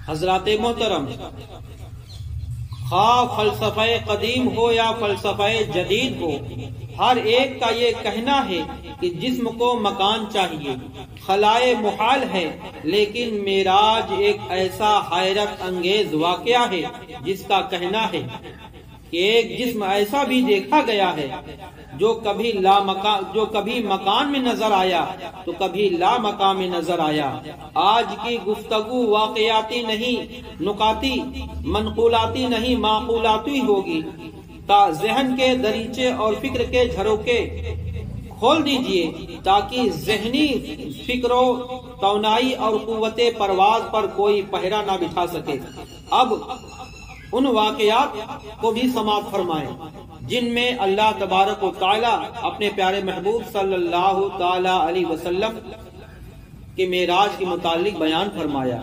حضرات محترم، خواہ فلسفہ قدیم ہو یا فلسفہ جدید ہو، ہر ایک کا یہ کہنا ہے کہ جسم کو مکان چاہیے، خلائے محال ہے، لیکن معراج ایک ایسا حیرت انگیز واقعہ ہے جس کا کہنا ہے کہ ایک جسم ایسا بھی دیکھا گیا ہے جو کبھی مکان میں نظر آیا تو کبھی لا مکان میں نظر آیا۔ آج کی گفتگو واقعاتی نہیں، نکاتی، منقولاتی نہیں، معقولاتی ہوگی۔ تا ذہن کے دریچے اور فکر کے جھروکے کھول دیجئے تاکہ ذہنی فکر و توانائی اور قوت پرواز پر کوئی پہرا نہ بٹھا سکے۔ اب ان واقعات کو بھی سماعت فرمائیں جن میں اللہ تبارک و تعالی اپنے پیارے محبوب صلی اللہ تعالی علیہ وسلم کے معراج کے متعلق بیان فرمایا۔